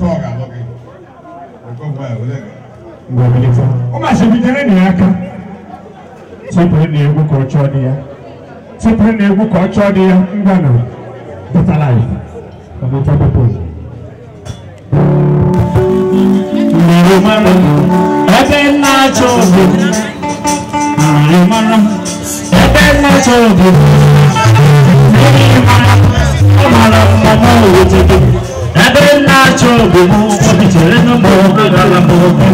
Toga, look. Go well, look. O ma se bi jere ni aka. Sempre na egwu ka ọchọ dị ya. Sempre na egwu ka ọchọ dị ya ngwa na better life. Ọmọ tó pọpọ. Mmiri mara ebe na-achọ obi. Mmiri mara ebe na-achọ obi. Mmiri mara ọ mara mma n'owote gị. Ebe na-achọ obi m obi chere n'ụmụ ọbụla m obi.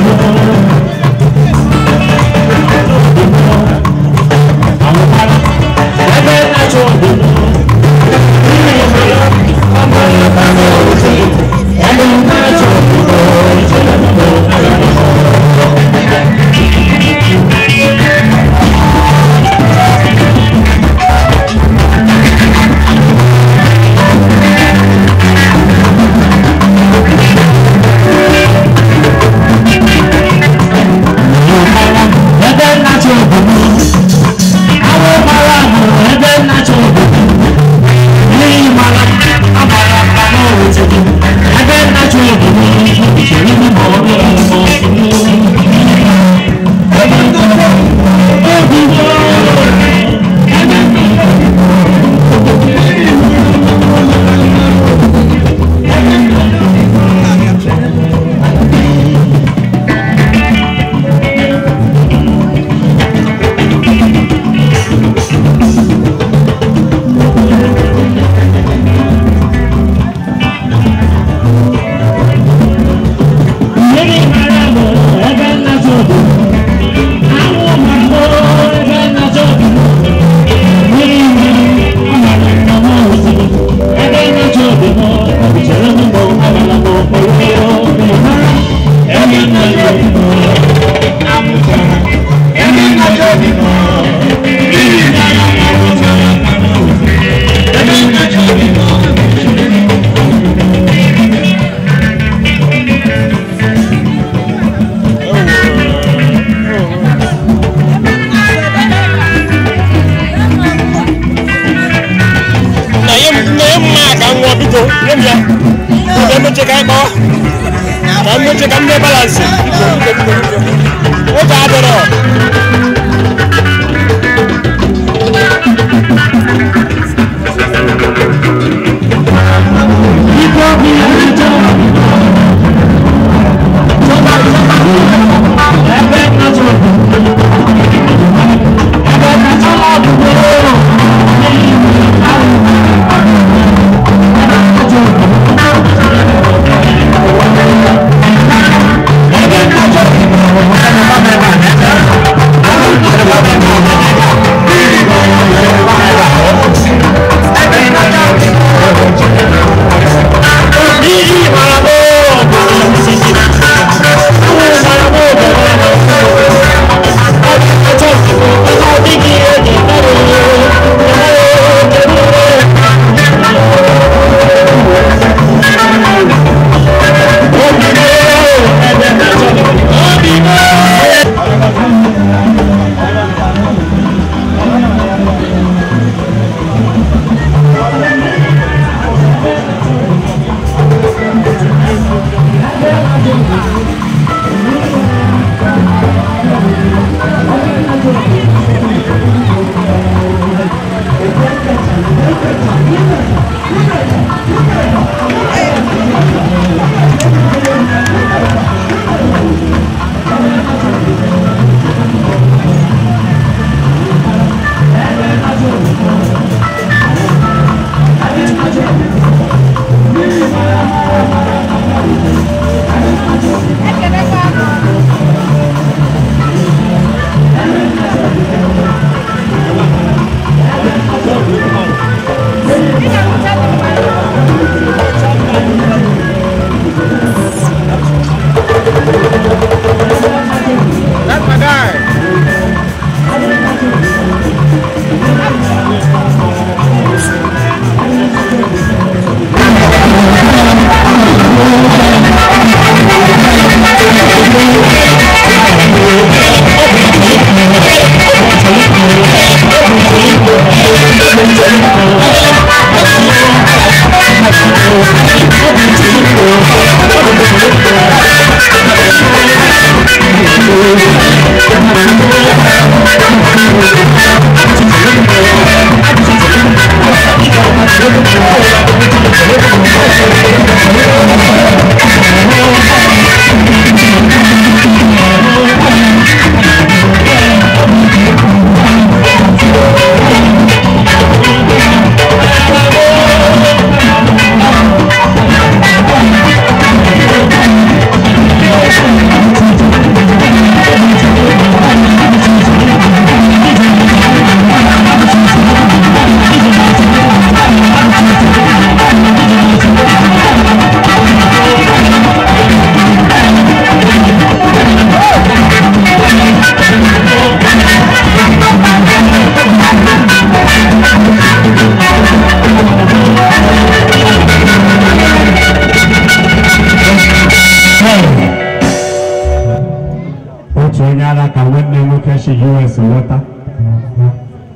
US water.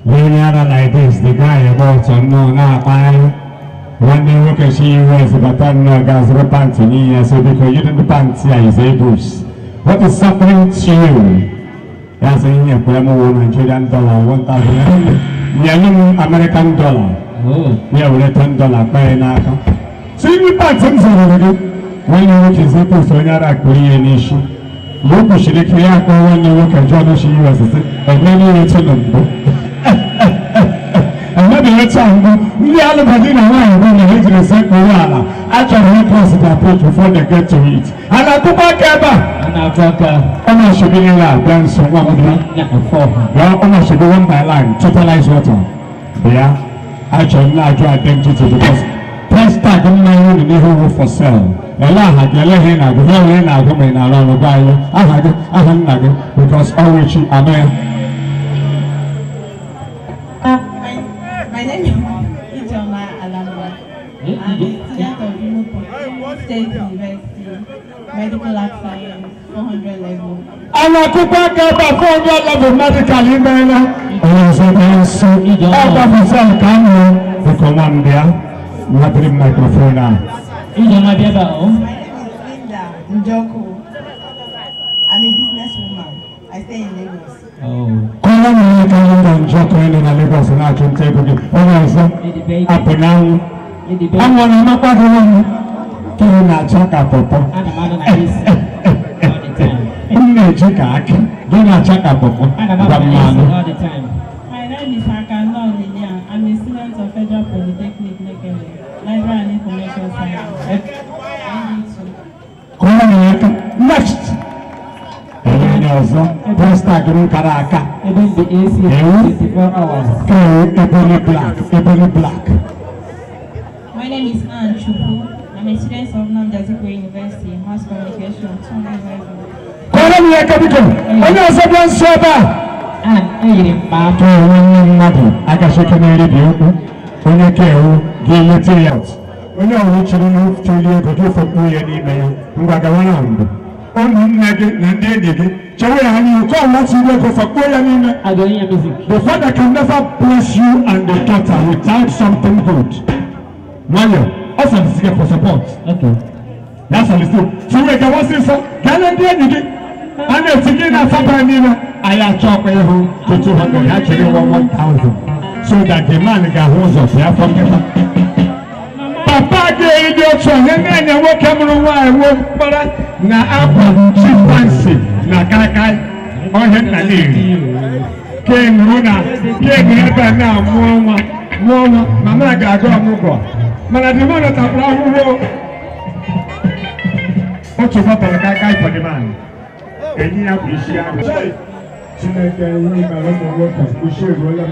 When you are like this, the guy about to know now, one day we can see US, but I know guys, the pants in here, so because you didn't pants here is a boost. What is happening to you? Yes, in here, $100, $1,000, American dollar. Yeah, we $10 by now. So you pants in when you look at the post, when you are a Korean issue. Look, she did create one new work and John, she was a many return. Another return, we are looking around when they hit the same Koala. Actually, close the approach before they get to it. And I go back ever. And I talk, Oma should be in that, then so one of them. Oma should go one by line, totalize water. Yeah, actually, now I draw identity because first tag in my own neighborhood for sale. Allah had the Lehina, the Lehina, the men around the guy. I had because always I know. My name is Ijoma Alamba. I'm a student of Imo State University, Medical Arts Science, 400 level. I'm a Kupaka, 400 level medical email. The command there, not the microphone now. Linda Njoko. I'm a businesswoman. I stay in Lagos. Oh. I'm Njoko in Lagos and I can take it. Oh, up and down. I'm one of my partners. Can I check up? I'm a man of this all the time. I'm a check. Do not check up. I'm a man all the time. My name is Hakano Lilian. I'm a student of Federal Polytechnic, Lekele. Library and Information Science. Next. Postagro Karaka. Even the AC 24 hours. Ebony Black. My name is Anne Chupu. I'm a student of Namdazikwe University, Mass Communication, 200 level. Colonel Yakabiko. I know someone sober. And I can shake an area. When you care, give materials. When you are reaching enough to you, but you for me an email, Mbagawan. On Nandi, Chawi, you call what's in there for Koyan. I don't hear music. The father can never bless you and the daughter without something good. Mario, also the secret for support. Okay. That's all it's do. So we can watch this. Can I do anything? And the ticket of Fabanina, I have chopped to 200, actually 1,000. So that the man got hold of there from him. Papa gave you to him and you walk him around. Na apple, chimpanzee, na kaka, or him na leave. King Runa, King Runa now, Mama, Mama got a mugo. Manadimana Tabra. What's your papa guy for the man? And you appreciate it. We should roll up.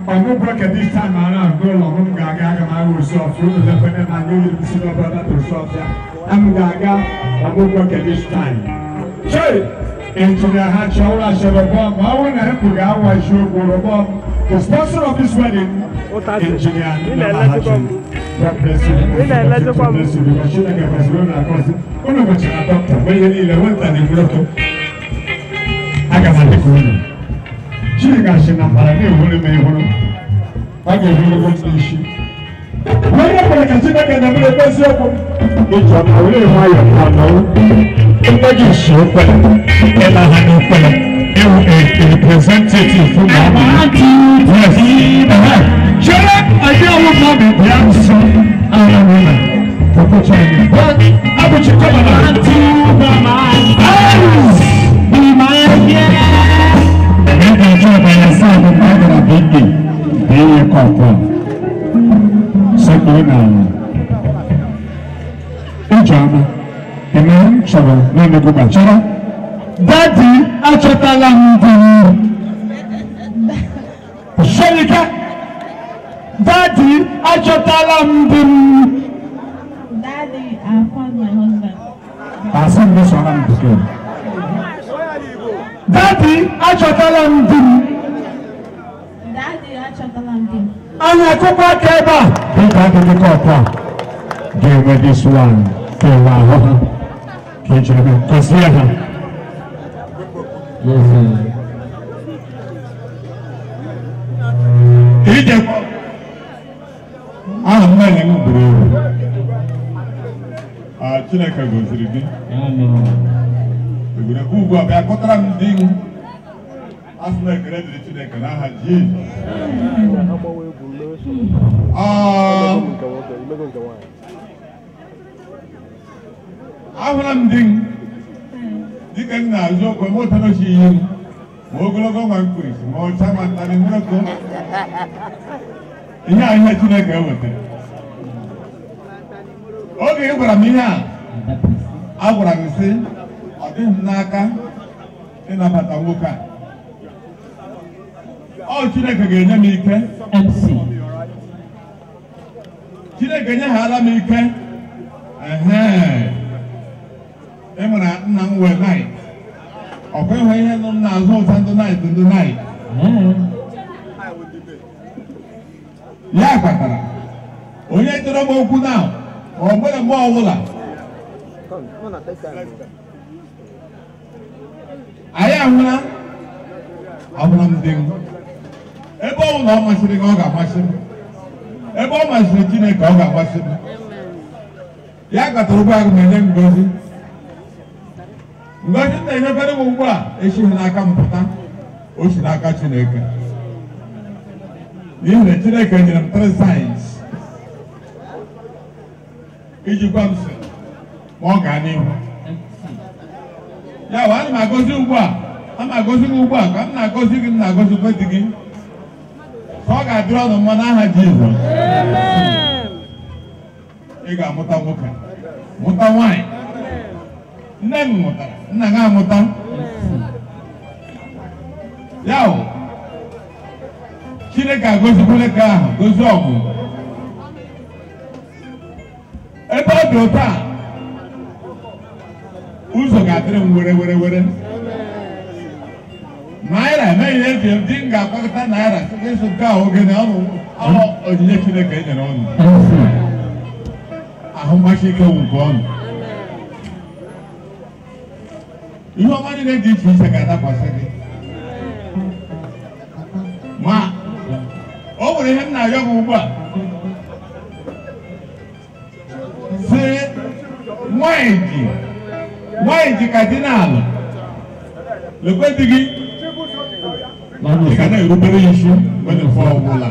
I'm not broken this time around. Go along, Gaga, I will solve through the weapon and I knew you see no brother to solve that. I'm Gaga, I'm not broken this time. Say, into the hatch, I shall have bomb. I want to help you out. I should go to bomb. The sponsor of this wedding, Engineer God bless you. God bless you. Because she like a Barcelona, because one of which are a doctor, when you need a winter in Morocco. I got my corner. She got she number a new woman may hold. I gave you one issue. When you can see that the person, it's on the way, why you know. Everybody show well. Ella had no well. A representative from our team. Yes. Shut up! I don't want to be answer. I don't know. For China. But I want you to come on. Be my yeah. And I job by yourself and I'm going to be a couple. Something now. Ijama. Amen. Shaba. No, no, go back. Shaba. Daddy, achatala mdini. Shalika. Daddy, achatala mdini. Daddy, I found my husband. I sing this one I'm good. Daddy, achatala mdini. Daddy, achatala mdini. Anya kupa keba. Bika kiki kopa. Give me this one. Kewa ho. Kijebe. Kasiya. Ije aha mmanya m buru ewu Chineke goziri gị egwuregwu ugbu a bịa kpọtara m di m asị na ekele dịrị Chineke n'aha Jizọs ahụla m di m dịka m na-azụ okwe m ụtanochi ihe m ma ogologo nwa mkpirisi ma ọcha ma ntarị nreko ihe a ihe Chineke ewetara oge ị gwara m ihe a gwara m sị ọ dịghị m n'aka ịnabata nwoke a ọ Chineke ga-enye m ike Chineke nyeghala m ike ịmara nna m wee naịt ọkwa ịhụ ihe nọ m n'azụ ụta ndụ naịt ya kpatara onye chọrọ m okwu na ọ nwere mgbe ọbụla anyị ahụla ọbụla m dị m ebe ọ bụla ọ masịrị gị ọ ga-amasị m ebe ọ masịrị Chineke ọ ga-amasị m ya kpatara ụgbọ agụ na-enye m ngozi ngozi na-enyefere m ugbu a esighị n'aka m pụta o si n'aka Chineke n'ihi na Chineke nyere m 3 signs iji gwa m sị ma ọ gaa n'ihu ya wa ana m agọzi ugbu a ama agọzi gị ugbu a ka m na-agọzi gị m na-agọzikwa di gị ka ọ ga-adịrị ọnụ mma n'aha Jizọs ị ga-amụta nwoke mụta nwaanyị nne m mụtara nna gị amụta ya o Chineke agọzikwala ka ahụ gozi ọgwụ ebe ọ dị ụtọ a ụzọ ga-adịrị m were naira emeghị eji m di m ga-akwakọta naira ịsụ nke a oge na ọnụ onyinye Chineke e nyere ọnụ ahụ mmasị ike wụ nke ọnụ ihe ọma niile dị iche iche ga-adakwasị gị ma o nwere ihe m na-arịọ gị ugbu a sị nwanyị ji ka dị n'ala lekwe di gị ị ga na-erubere ya isi mgbe na-efe ọbụla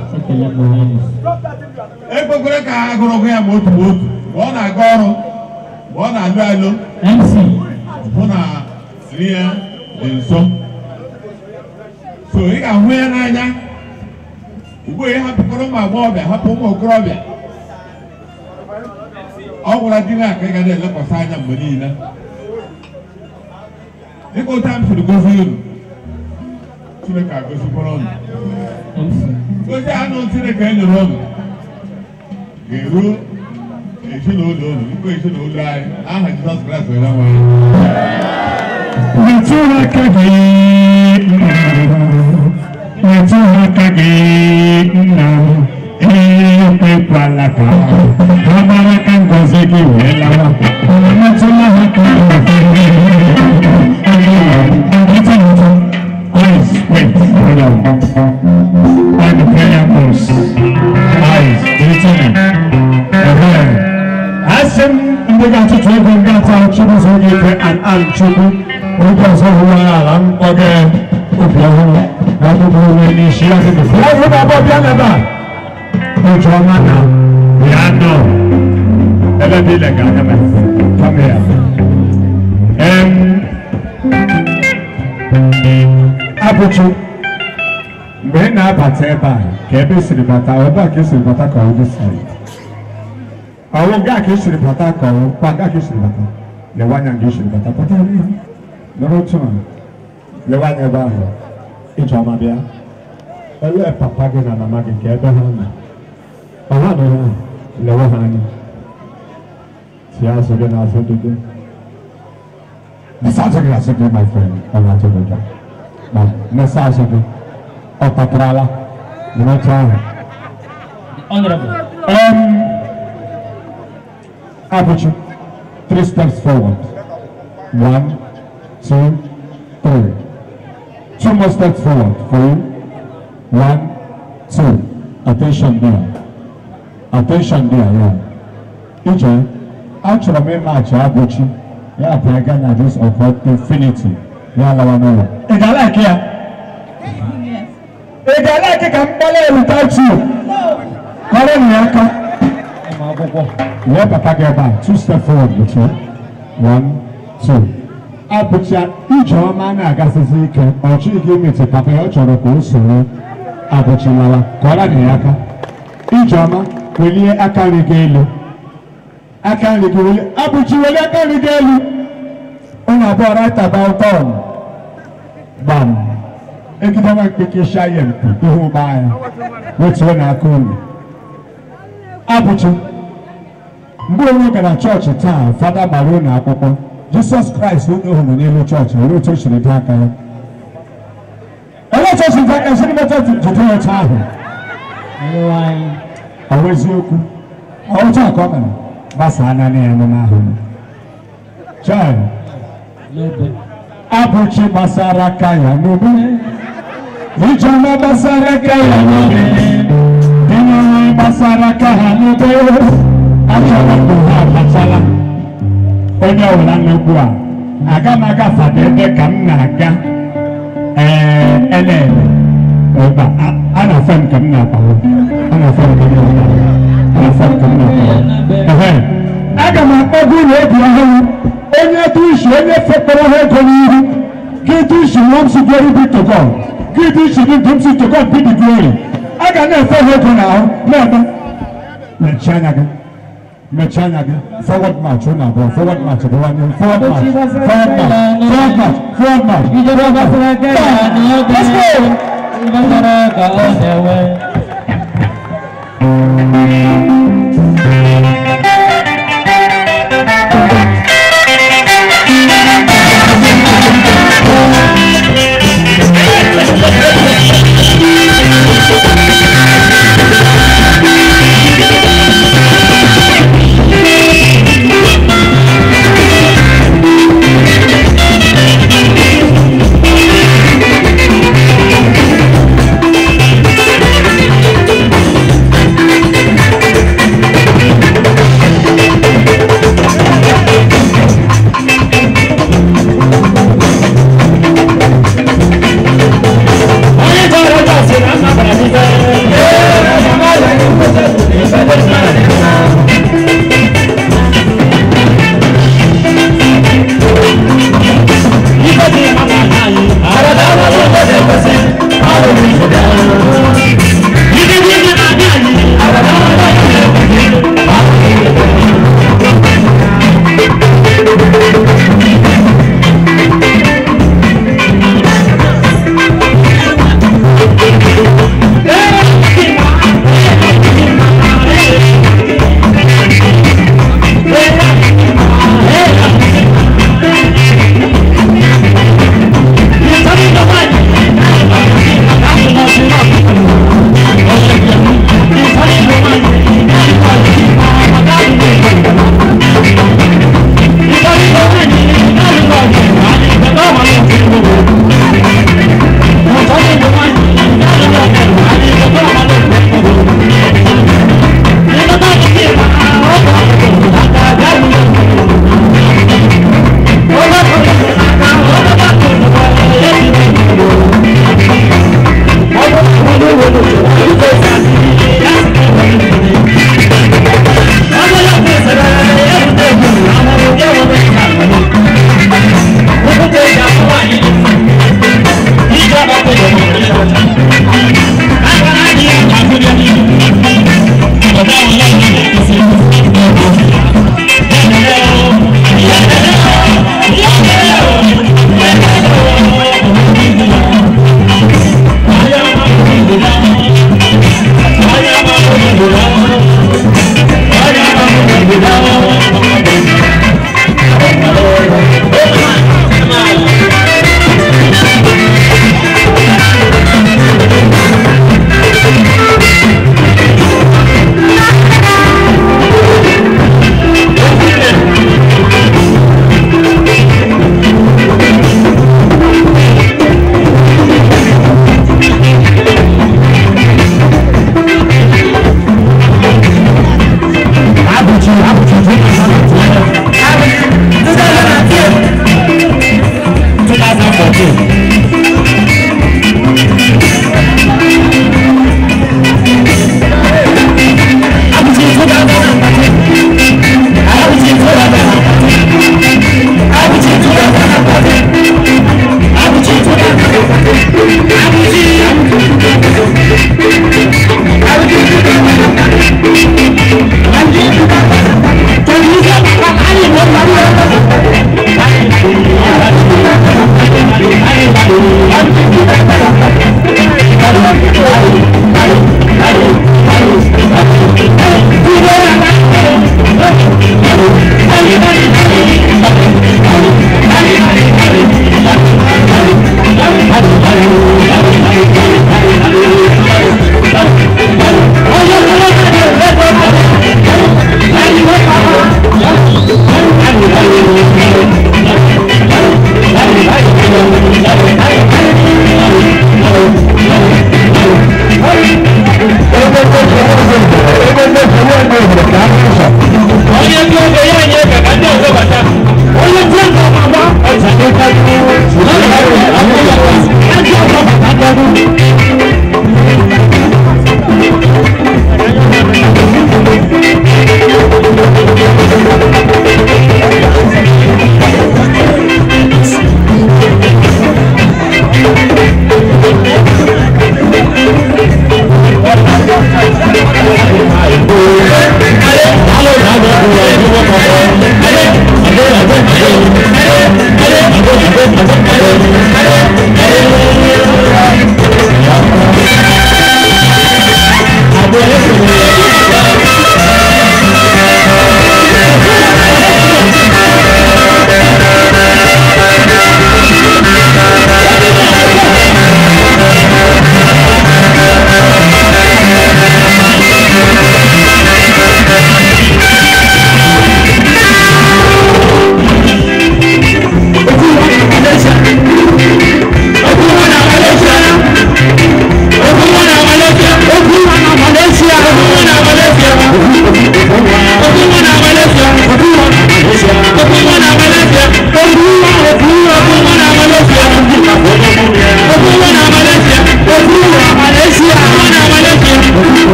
ekpekwere ka ha gụrụ ya ma otu mgbe ọ na-aga ọrụ mgbe ọ na-alụ alụ hụ na ya dị nso so ị ga-ahụ ya n'anya ugbu a hapụkwara ụmụ agbọghọbịa hapụ ụmụ okorobịa ọ gwara di na-aka ị ga na-elekwasị anya mgbe niile dịka otu m siri gozi unu Chineke agọzikwara ọnụ gozi anụ Chineke e nyere ọnụ ga-eru ezinụlọ unu ikpe ezinụlọ anyị aha Jizọs Kraịst were nwa to even get out Chibus and Chubu. We just have one again. Oklahoma. That's what we initiated the flag about Yanaba. Which one now? Yeah, no. Ever be like come here. Abuchu. When I Pateba, Kebis Ribata, Oba Kiss Ribata called this side. I will get Kiss Ribata called Pagakis Ribata. The one and Kiss Ribata, but no road. The one about her. Each of my dear. I wear Papagan and a Maggie Kebahan. I have no Lewahani. She also did not say to do. The Saturday, I said, my friend, I'm not to do that. But necessity. Or Patrala, you know, Honorable. Aperture, 3 steps forward. 1, 2, 3. 2 more steps forward. 3, 1, 2. Attention there. Attention there, yeah. EJ, actually, my match, Aperture, yeah, Pagan, I just offered infinity. Yeah, Lawanova. Is that like here? If I like it, I'm without you. No. Let Papa get back. 2 steps forward, with you. 1, 2. I'll put you each man. I got to see you. Or you give me to Papa or to the course. I'll put you now. Call on Yaka. Each man will you? I can't regale you. I can't regale you. I'll put you. I can't regale you. On a board right about town. Bam. If you don't pick your shy and who buy which one I call Abuchu. Look at a church in town, Father Marona, Jesus Christ, who know him in the church, and we touch the dark. I want to see that I should not to do a time. I was you. I want to come. Basana and Mahon. Child. Abuchi Basarakaya, no. Vijana Basarakaya, no. Dino Basarakaya, no. Achala Achala. Onya Ulanugua. Agamaga Fadende Kamnaga. Oba. Ana Fem Kamnapa. Ana Fem Kamnapa. Ana Fem Kamnapa. Agamaga Guru. Onye tuishi onye fekpere ha ego n'ihu gị tuishi wants glory be to God gị tuishi dị ntụmsi to God be the glory a ga na-efe ha ego n'ahụ na-ebe mechie anya gị forward march ụnụ abụọ forward march bụ nwanne forward march let's go